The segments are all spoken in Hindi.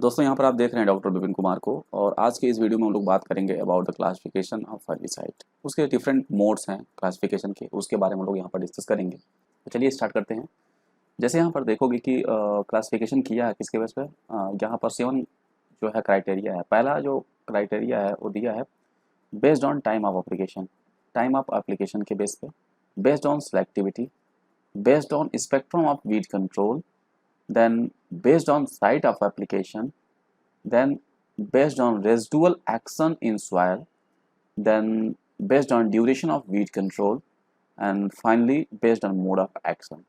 दोस्तों यहाँ पर आप देख रहे हैं डॉक्टर विपिन कुमार को। और आज के इस वीडियो में हम लोग बात करेंगे about the classification of herbicide. उसके डिफरेंट मोड्स हैं क्लासिफिकेशन के, उसके बारे में हम लोग यहाँ पर डिस्कस करेंगे। तो चलिए स्टार्ट करते हैं। जैसे यहाँ पर देखोगे कि क्लासिफिकेशन किया है किसके बेस पे। यहाँ पर 7 जो है क्राइटेरिया है। पहला जो क्राइटेरिया है वो दिया है based on time of application, time of application के बेस पे, based on selectivity, based on spectrum of weed control, then based on site of application, then based on residual action in soil, then based on duration of weed control, and finally based on mode of action।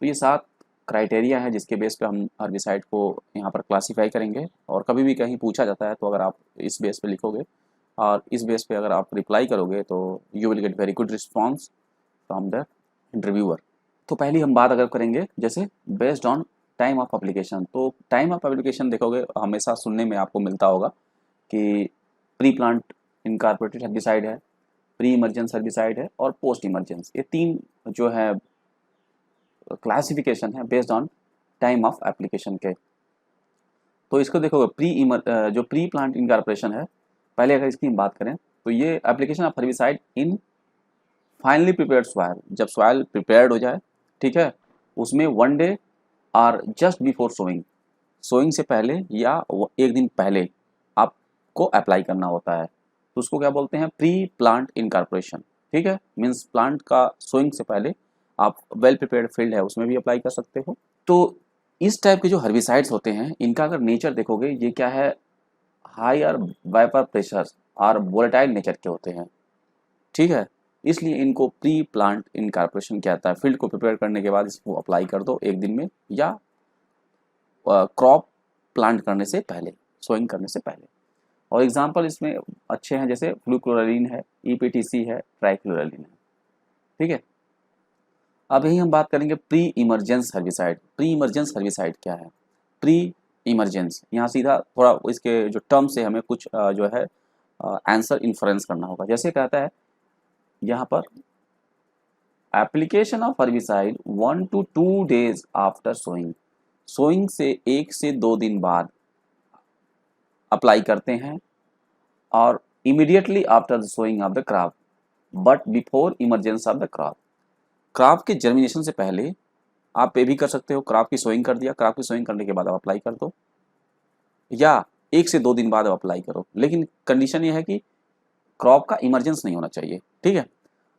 तो ये 7 क्राइटेरिया है जिसके बेस पे हम हर्बिसाइड को यहाँ पर क्लासीफाई करेंगे। और कभी भी कहीं पूछा जाता है तो अगर आप इस बेस पे लिखोगे और इस बेस पे अगर आप रिप्लाई करोगे तो you will get very good response from the interviewer. तो पहली हम बात अगर करेंगे जैसे based on time of application, तो टाइम ऑफ एप्लीकेशन देखोगे हमेशा सुनने में आपको मिलता होगा कि प्री प्लांट इनकॉर्पोरेटेड हर्बिसाइड है, प्री इमर्जेंस हर्बिसाइड है और पोस्ट इमर्जेंस। ये 3 जो है क्लासिफिकेशन है based on time of application के। तो इसको देखोगे जो प्री प्लांट इनकॉर्पोरेशन है, पहले अगर इसकी हम बात करें तो ये application of herbicide in finally prepared soil, जब सॉइल प्रिपेयर्ड हो जाए, ठीक है, उसमें 1 डे और जस्ट बिफोर सोइंग, सोइंग से पहले या 1 दिन पहले आपको अप्लाई करना होता है। तो उसको क्या बोलते हैं, प्री प्लांट इनकॉर्पोरेशन। ठीक है, मींस प्लांट का सोइंग से पहले आप वेल प्रिपेयर्ड फील्ड है उसमें भी अप्लाई कर सकते हो। तो इस टाइप के जो हर्बिसाइड्स होते हैं इनका अगर नेचर देखोगे, ये क्या है, हायर वेपर प्रेशर और वोलेटाइल नेचर के होते हैं। ठीक है, इसलिए इनको प्री प्लांट इनकॉर्पोरेशन क्या आता है, फील्ड को प्रिपेयर करने के बाद इसको अप्लाई कर दो 1 दिन में या क्रॉप प्लांट करने से पहले, सोइंग करने से पहले। और एग्जांपल इसमें अच्छे हैं जैसे फ्लूक्लोरालीन है, ईपीटीसी है, ट्राइक्लोरालीन है। ठीक है, अब यही हम बात करेंगे pre emergence herbicide. Pre emergence herbicide क्या है, प्री इमरजेंस, यहाँ सीधा थोड़ा इसके जो टर्म से हमें कुछ जो है आंसर इन्फ्रेंस करना होगा। जैसे कहता है यहाँ पर application of herbicide 1 to 2 days after sowing, sowing से 1 से 2 दिन बाद अप्लाई करते हैं, और immediately after the sowing of the crop but before emergence of the crop. Crop के जर्मिनेशन से पहले आप ये भी कर सकते हो, क्रॉप की सोइंग कर दिया, क्रॉप की सोइंग करने के बाद आप अप्लाई कर दो, या 1 से 2 दिन बाद आप अप्लाई करो, लेकिन कंडीशन ये है कि क्रॉप का इमरजेंस नहीं होना चाहिए। ठीक है,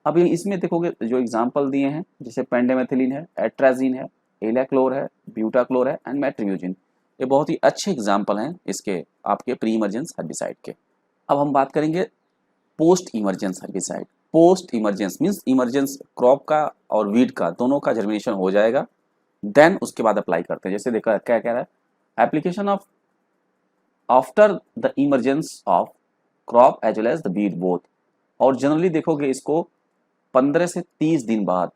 अब ये इसमें देखोगे जो एग्जांपल दिए हैं जैसे पेंडेमेथिलीन है, एट्राजीन है, एलाक्लोर है, ब्यूटाक्लोर है एंड मेट्रिम्यूजिन, ये बहुत ही अच्छे एग्जांपल हैं इसके आपके प्री इमरजेंस हर्बिसाइड के। अब हम बात करेंगे post emergence herbicide. Post emergence means emergence crop का और वीड का दोनों का जर्मिनेशन हो जाएगा, देन उसके बाद अप्लाई करते हैं। जैसे देखा क्या कह रहा है, application of after the emergence of crop as well as the weed both. और जनरली देखोगे इसको 15 से 30 दिन बाद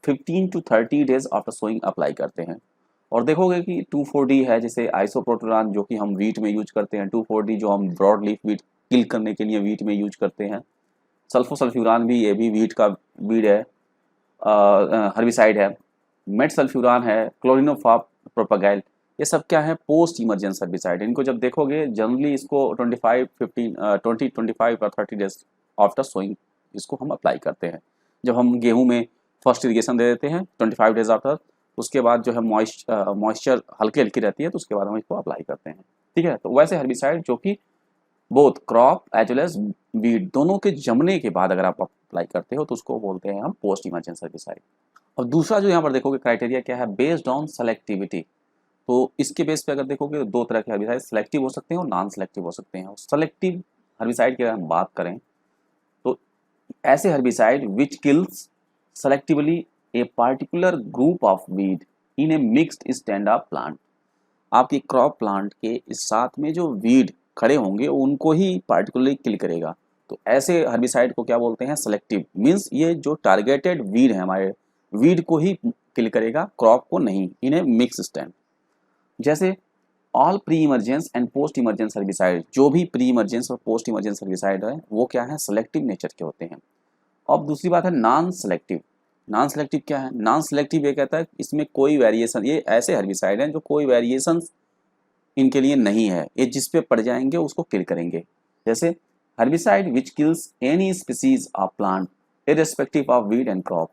15 to 30 days after sowing apply करते हैं। और देखोगे कि 2,4-D है जैसे आइसोप्रोटोलान जो कि हम वीट में यूज करते हैं, 2,4-D जो हम ब्रॉड लीफ वीट किल करने के लिए वीट में यूज करते हैं, सल्फोसल्फ्यूरान भी, ये भी वीट का वीड है, हर्बिसाइड है, मेट सल्फ्यूरान है, क्लोरिनोफॉप प्रोपागैल, ये सब क्या है, पोस्ट इमरजेंस हर्बिसाइड। इनको जब देखोगे जनरली इसको 25 और 30 डेज आफ्टर सोइंग इसको हम अप्लाई करते हैं। जब हम गेहूं में फर्स्ट इरिगेशन दे देते हैं 25 डेज आफ्टर, उसके बाद जो है मॉइस्चर हल्की हल्की रहती है तो उसके बाद हम इसको अप्लाई करते हैं। ठीक है, तो वैसे हर्बिसाइड जो कि both crop as well as weed दोनों के जमने के बाद अगर आप अप्लाई करते हो तो उसको बोलते हैं हम पोस्ट इमरजेंस हर्बिसाइड। और दूसरा जो यहाँ पर देखोगे क्राइटेरिया क्या है, बेस्ड ऑन सेलेक्टिविटी। तो इसके बेस पे अगर देखोगे तो 2 तरह के हर्बिसाइड सेलेक्टिव हो सकते हैं और नॉन सेलेक्टिव हो सकते हैं। सेलेक्टिव हर्बिसाइड की अगर हम बात करें तो ऐसे herbicide which kills selectively a particular group of weed in A mixed stand of plant. आपकी क्रॉप प्लांट के इस साथ में जो वीड खड़े होंगे उनको ही पार्टिकुलरली किल करेगा। तो ऐसे हर्बिसाइड को क्या बोलते हैं, सेलेक्टिव। मींस ये जो टारगेटेड वीड है हमारे वीड को ही किल करेगा, क्रॉप को नहीं, इन ए मिक्स स्टैंड। जैसे all pre emergence and post emergence herbicide, जो भी प्री इमरजेंस और पोस्ट इमरजेंस हर्बिसाइड है वो क्या है, सेलेक्टिव नेचर के होते हैं। अब दूसरी बात है नॉन सेलेक्टिव। नॉन सेलेक्टिव क्या है, नॉन सेलेक्टिव ये कहता है इसमें कोई वेरिएशन, ये ऐसे हर्बिसाइड हैं जो कोई वेरिएशन इनके लिए नहीं है, ये जिस पे पड़ जाएंगे उसको किल करेंगे। जैसे herbicide which kills any species of plant irrespective of weed and crop.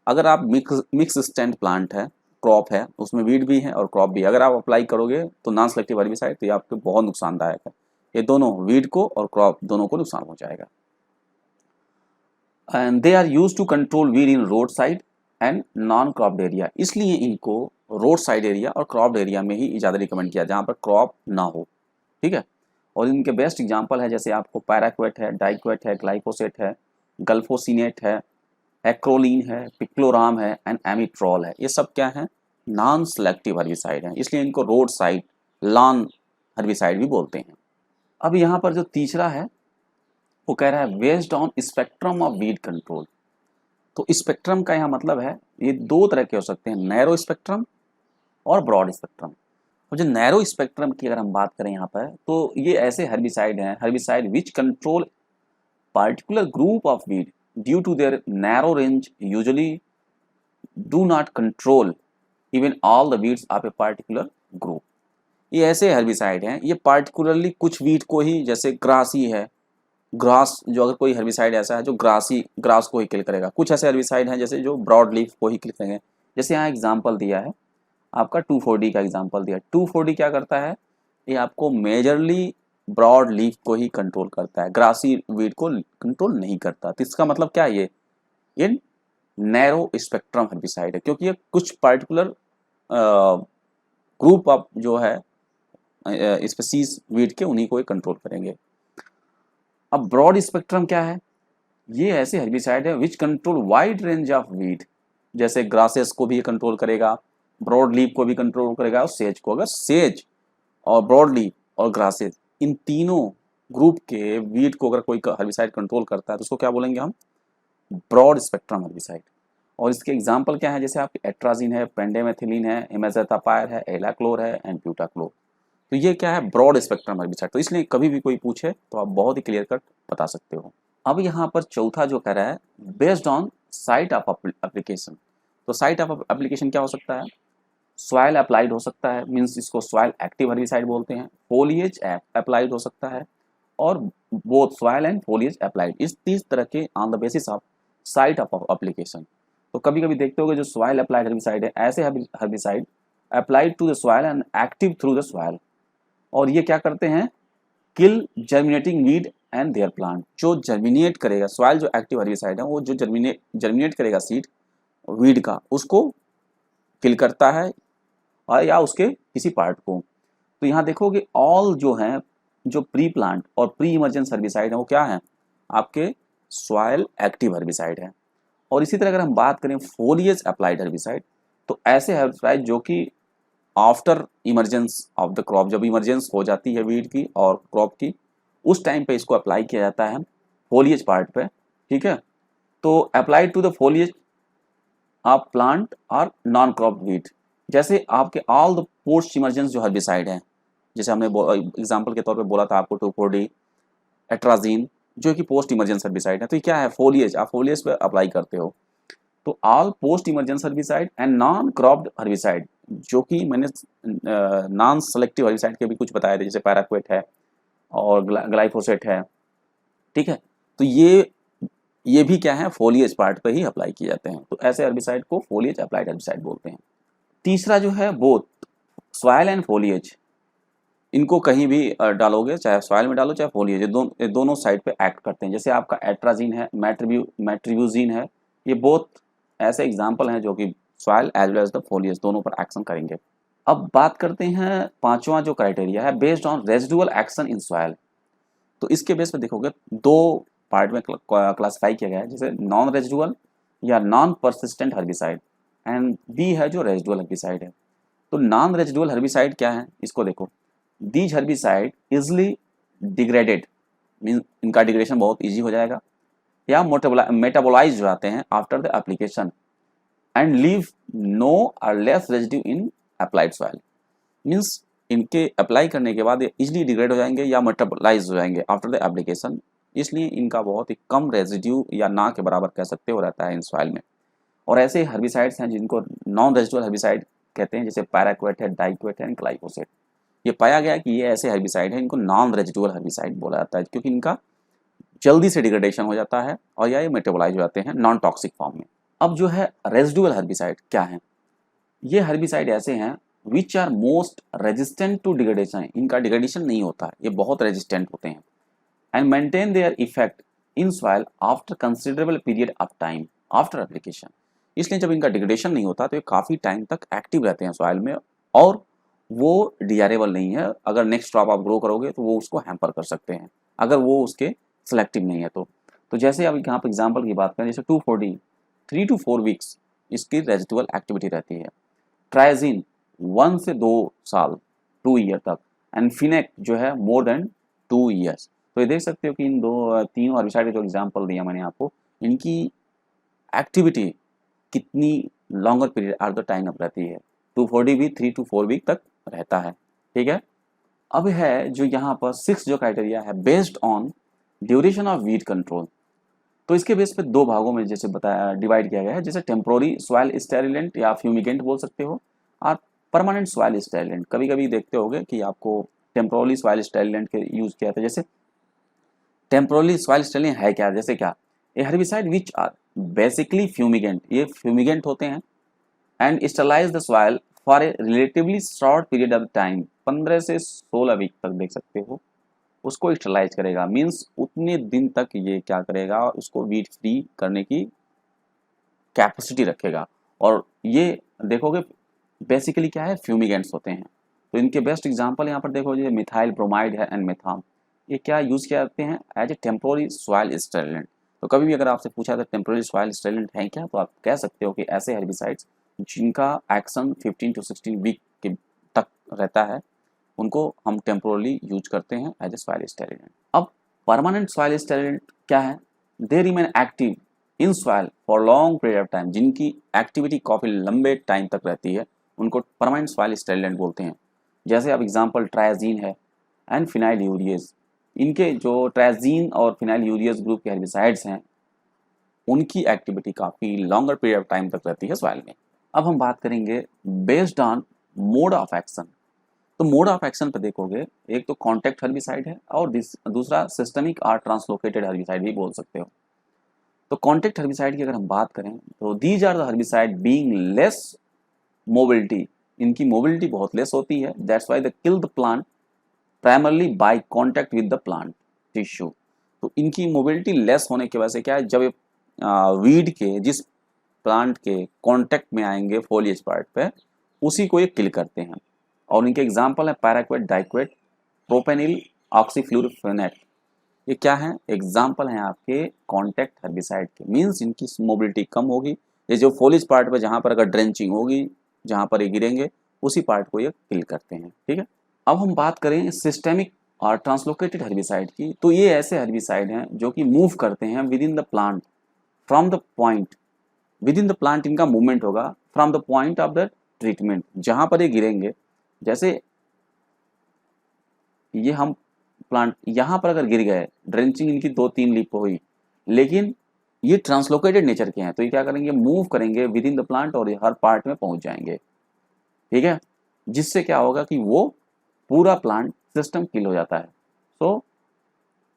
अगर आप मिक्स स्टैंड प्लांट है, क्रॉप है, उसमें वीड भी है और क्रॉप भी, अगर आप अप्लाई करोगे तो नॉन सेलेक्टिव हर्बिसाइड, तो ये आपके बहुत नुकसानदायक है। ये दोनों वीड को और क्रॉप दोनों को नुकसान हो जाएगा। And they are used to control weed in road side and non cropped area. इसलिए इनको रोड साइड एरिया और क्रॉप्ड एरिया में ही ज़्यादा रिकमेंड किया, जहाँ पर क्रॉप ना हो, ठीक है। और इनके बेस्ट एग्जांपल है, जैसे आपको पैराक्वेट है, डाइक्वेट है, ग्लाइफोसेट है, गल्फोसिनेट है, एक्रोलीन है, पिक्लोराम है एंड एमिट्रॉल है। ये सब क्या है? नॉन सेलेक्टिव हर्बिसाइड हैं, इसलिए इनको रोड साइड लॉन हर्बिसाइड भी बोलते हैं। अब यहाँ पर जो तीसरा है वो कह रहा है based on spectrum of weed control. तो स्पेक्ट्रम का यहाँ मतलब है, ये दो तरह के हो सकते हैं, नैरो स्पेक्ट्रम और ब्रॉड स्पेक्ट्रम। और जो नैरो स्पेक्ट्रम की अगर हम बात करें यहाँ पर, तो ये ऐसे हर्बिसाइड हैं, herbicide which control particular group of weed due to their narrow range usually do not control even all the weeds of a particular group। ये ऐसे हर्बिसाइड हैं, ये पार्टिकुलरली कुछ वीड को ही, जैसे ग्रासी है, ग्रास जो अगर कोई हर्बिसाइड ऐसा है जो ग्रास को ही किल करेगा। कुछ ऐसे हर्बिसाइड हैं जैसे जो ब्रॉड लीफ को ही किल करेंगे। जैसे यहाँ एग्जांपल दिया है आपका 2,4-D का एग्जांपल दिया। 2,4-D क्या करता है? ये आपको मेजरली ब्रॉड लीफ को ही कंट्रोल करता है, ग्रासी वीड को कंट्रोल नहीं करता। तो इसका मतलब क्या है? ये नैरो स्पेक्ट्रम हर्बिसाइड है, क्योंकि ये कुछ पार्टिकुलर ग्रुप ऑफ जो है स्पीसीज वीड के, उन्हीं को कंट्रोल करेंगे। अब ब्रॉड स्पेक्ट्रम क्या है? ये ऐसे हर्बिसाइड है which control wide range of weed, जैसे ग्रासेस को भी कंट्रोल करेगा, ब्रॉड लीफ को भी कंट्रोल करेगा और सेज को। अगर सेज और ब्रॉड लीफ और ग्रासेस, इन तीनों ग्रुप के वीड को अगर कोई हर्बिसाइड कंट्रोल करता है तो उसको क्या बोलेंगे हम? Broad spectrum herbicide. और इसके एग्जांपल क्या है? जैसे आपके एट्राजिन है, पेंडेमेथिलिन है, इमेज़ाथापायर है, एलाक्लोर है एंड ब्यूटाक्लोर। तो ये क्या है? Broad spectrum herbicide. तो इसलिए कभी भी कोई पूछे तो आप बहुत ही क्लियर कट बता सकते हो। अब यहाँ पर चौथा जो कह रहा है based on site of application. तो साइट ऑफ एप्लीकेशन क्या हो सकता है? सॉइल अप्लाइड हो सकता है, मीन्स इसको सॉइल एक्टिव हर्बिसाइड बोलते हैं। फोलिएज अप्लाइड हो सकता है, और both soil and foliage applied, इस 30 तरह के on the basis of site of application. तो कभी कभी देखते होगे जो सॉइल अप्लाइड हर्बिसाइड है, ऐसे herbicide applied to the soil and active through the soil. और ये क्या करते हैं? Kill germinating weed and their plant. जो जर्मिनेट करेगा, सॉइल जो एक्टिव हर्बिसाइड है वो जो जर्मिनेट करेगा सीड वीड का, उसको किल करता है, और या उसके किसी पार्ट को। तो यहाँ देखोगे ऑल जो हैं, जो प्री प्लांट और प्री इमर्जेंस हर्बिसाइड है, वो क्या है? आपके सॉइल एक्टिव हर्बिसाइड है। और इसी तरह अगर हम बात करें फोलिएज अप्लाइड हर्बिसाइड, तो ऐसे हर्बिसाइड जो कि after emergence of the crop, जब इमरजेंस हो जाती है वीड की और क्रॉप की, उस टाइम पे इसको अप्लाई किया जाता है फोलिएज पार्ट पे, ठीक है। तो applied to the foliage of plant और नॉन क्रॉप वीड, जैसे आपके ऑल द पोस्ट इमरजेंस जो हर्बिसाइड हैं, जैसे हमने एग्जांपल के तौर पे बोला था आपको 2,4-D, एट्राजीन, जो कि पोस्ट इमरजेंस हर्बिसाइड है। तो ये क्या है? फोलिएज, आप फोलिएज पे अप्लाई करते हो। तो all post emergence herbicide and non cropped herbicide, जो कि मैंने नॉन सेलेक्टिव हर्बिसाइड के भी कुछ बताए थे, जैसे पैराक्वेट है और ग्लाइफोसेट है, ठीक है। तो ये भी क्या है? फोलिएज पार्ट पे ही अप्लाई किए जाते हैं। तो ऐसे हर्बिसाइड को फोलिएज अप्लाइड हर्बिसाइड बोलते हैं। तीसरा जो है बोथ सॉइल एंड फोलिएज, इनको कहीं भी डालोगे, चाहे सॉइल में डालो चाहे फोलिएज, ये दोनों साइड पे एक्ट करते हैं। जैसे आपका एट्राजीन है, मेट्रिब्यूजिन है, ये बोथ ऐसे एग्जांपल हैं जो कि soil as well as the foliage दोनों पर एक्शन करेंगे। अब बात करते हैं पांचवा जो क्राइटेरिया है, based on residual action in soil. तो इसके बेस पे देखोगे दो पार्ट में क्लासिफाई किया गया है, जैसे नॉन रेजिडुअल या non persistent herbicide, and B है जो रेजिडुअल हर्बिसाइड है। तो नॉन रेजिडुअल हर्बिसाइड क्या है? इसको देखो, these herbicide easily degraded, mean इनका डिग्रेडेशन बहुत इजी हो जाएगा, या मेटाबोलाइज हो जाते हैं after the application, and leave no or less residue in applied soil. Means इनके अप्लाई करने के बाद ये इजिली डिग्रेड हो जाएंगे या मेटाबोलाइज हो जाएंगे आफ्टर द एप्लीकेशन, इसलिए इनका बहुत ही कम रेजिड्यू या ना के बराबर कह सकते हो रहता है इन सॉइल में। और ऐसे हर्बिसाइड्स हैं जिनको नॉन रेजिडुअल हर्बिसाइड कहते हैं, जैसे पैराक्वेट है, डाइक्वेट है, ग्लाइफोसेट। ये पाया गया कि ये ऐसे हर्बिसाइड हैं, इनको नॉन रेजिडुअल हर्बिसाइड बोला जाता है, क्योंकि इनका जल्दी से डिग्रेडेशन हो जाता है और या ये मेटाबोलाइज हो जाते हैं नॉन टॉक्सिक फॉर्म में। अब जो है रेजिडुअल हर्बिसाइड क्या है, ये हर्बिसाइड ऐसे हैं which are most resistant to degradation, इनका डिग्रेडेशन नहीं होता है, ये बहुत रेजिस्टेंट होते हैं, and maintain their effect in soil after considerable period of time after application. इसलिए जब इनका डिग्रेडेशन नहीं होता तो ये काफ़ी टाइम तक एक्टिव रहते हैं सॉइल में, और वो डिजायरेबल नहीं है, अगर नेक्स्ट क्रॉप आप ग्रो करोगे तो वो उसको हैम्पर कर सकते हैं अगर वो उसके सिलेक्टिव नहीं है तो जैसे अब यहाँ पर एग्जाम्पल की बात करें, जैसे 2,4-D 3 to 4 वीक्स इसकी रेजिडुअल एक्टिविटी रहती है, ट्राइजीन 1 से 2 साल 2 ईयर तक, एंड फिनेक जो है मोर देन 2 ईयर्स। तो ये देख सकते हो कि इन तीनों हर्बिसाइड के जो एग्जाम्पल दिया मैंने आपको, इनकी एक्टिविटी कितनी longer period or the time up रहती है, 2,4-D भी 3 to 4 वीक तक रहता है। ठीक है, अब है जो यहाँ पर 6 जो क्राइटेरिया है based on duration of weed control. तो इसके बेस पे 2 भागों में जैसे बताया डिवाइड किया गया है, जैसे टेम्पोररी सॉइल स्टेरिलेंट या फ्यूमिगेंट बोल सकते हो, और परमानेंट सॉइल स्टेरिलेंट। कभी कभी देखते होगे कि आपको टेम्पोरली सॉइल स्टेरिलेंट के यूज किया था। जैसे टेम्पोरली सॉइल स्टेरिलेंट है क्या, जैसे क्या, a herbicide which are basically fumigant, ये फ्यूमिगेंट होते हैं, and sterilize the soil for a relatively short period of time, 15 से 16 वीक तक देख सकते हो, उसको स्टेरलाइज करेगा, मीन्स उतने दिन तक ये क्या करेगा, उसको वीड फ्री करने की कैपेसिटी रखेगा। और ये देखोगे बेसिकली क्या है, फ्यूमिगेंट्स होते हैं। तो इनके बेस्ट एग्जांपल यहाँ पर देखो, जो मिथाइल ब्रोमाइड है एंड मेथाम, ये क्या यूज़ किया जाते हैं एज ए टेम्पोररी सॉइल स्टेरिलेंट। तो कभी भी अगर आपसे पूछा था टेम्पोररी सॉइल स्टेरिलेंट है क्या, तो आप कह सकते हो कि ऐसे हेर्बिसाइड्स जिनका एक्शन 15 to 16 वीक के तक रहता है, उनको हम टेम्पोरली यूज करते हैं एज ए सॉइल स्टेरिलेंट। अब परमानेंट सॉइल स्टेरिलेंट क्या है, they remain active in soil for long period of time, जिनकी एक्टिविटी काफ़ी लंबे टाइम तक रहती है, उनको परमानेंट सॉइल स्टेरिलेंट बोलते हैं। जैसे अब एग्जांपल ट्राइजीन है एंड फिनाइल यूरियज, इनके जो ट्राइजीन और फिनाइल यूरियज ग्रुप के हेर्बिसाइड्स हैं, उनकी एक्टिविटी काफ़ी लॉन्गर पीरियड ऑफ टाइम तक रहती है सॉइल में। अब हम बात करेंगे based on mode of action. तो मोड ऑफ एक्शन पे देखोगे, एक तो कॉन्टैक्ट हर्बिसाइड है और दूसरा सिस्टमिक और ट्रांसलोकेटेड हर्बिसाइड भी बोल सकते हो। तो कॉन्टैक्ट हर्बिसाइड की अगर हम बात करें तो these are the herbicide being less mobility, इनकी मोबिलिटी बहुत लेस होती है, that's why they kill the plant primarily by contact with the plant tissue. तो इनकी मोबिलिटी लेस होने की वजह से क्या है, जब ये वीड के जिस प्लांट के कॉन्टैक्ट में आएंगे फोलिएज पार्ट पे, उसी को ये किल करते हैं। और इनके एग्जाम्पल है पैराक्वेट, डाइक्वेट, प्रोपेनिल, ऑक्सीफ्लूरोफेनेट, ये क्या है, एग्जाम्पल हैं आपके कॉन्टैक्ट हर्बिसाइड के। मीन्स इनकी मोबिलिटी कम होगी, ये जो फोलिएज पार्ट पे जहाँ पर अगर ड्रेंचिंग होगी, जहाँ पर ये गिरेंगे, उसी पार्ट को ये किल करते हैं। ठीक है, अब हम बात करें सिस्टेमिक और ट्रांसलोकेटेड हर्बिसाइड की। तो ये ऐसे हर्बिसाइड हैं जो कि मूव करते हैं with in the plant from the point, with in the plant इनका मूवमेंट होगा from the point of the treatment, जहाँ पर ये गिरेंगे। जैसे ये हम प्लांट यहाँ पर अगर गिर गए, ड्रेंचिंग इनकी 2-3 लीप हुई, लेकिन ये ट्रांसलोकेटेड नेचर के हैं, तो ये क्या करेंगे, मूव करेंगे विद इन द प्लांट और हर पार्ट में पहुंच जाएंगे। ठीक है, जिससे क्या होगा कि वो पूरा प्लांट सिस्टम किल हो जाता है।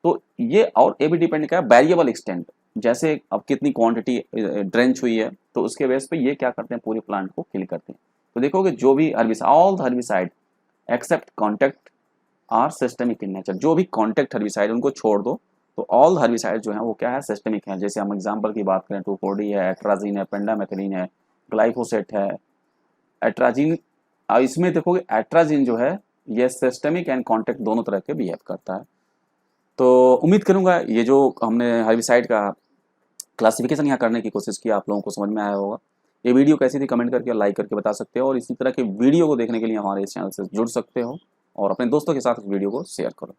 तो ये और ये भी डिपेंड क्या है, वेरिएबल एक्सटेंट, जैसे अब कितनी क्वांटिटी ड्रेंच हुई है, तो उसके बेस पे ये क्या करते हैं, पूरे प्लांट को किल करते हैं। तो देखोगे जो भी herbicide, all the herbicide except contact are systemic in nature, जो भी कॉन्टैक्ट हर्बिसाइड उनको छोड़ दो, तो ऑल हर्बिसाइड जो है वो क्या है, सिस्टमिक है। जैसे हम एग्जांपल की बात करें, 2,4-D है, एट्राजीन है, पेंडामेथिलीन है, ग्लाइफोसेट है, एट्राजीन। इसमें देखोगे एट्राजीन जो है ये सिस्टमिक एंड कॉन्टैक्ट दोनों तरह के बिहेव करता है। तो उम्मीद करूंगा ये जो हमने हर्बिसाइड का क्लासिफिकेशन यहाँ करने की कोशिश की, आप लोगों को समझ में आया होगा। ये वीडियो कैसी थी कमेंट करके और लाइक करके बता सकते हो, और इसी तरह के वीडियो को देखने के लिए हमारे इस चैनल से जुड़ सकते हो और अपने दोस्तों के साथ इस वीडियो को शेयर करो।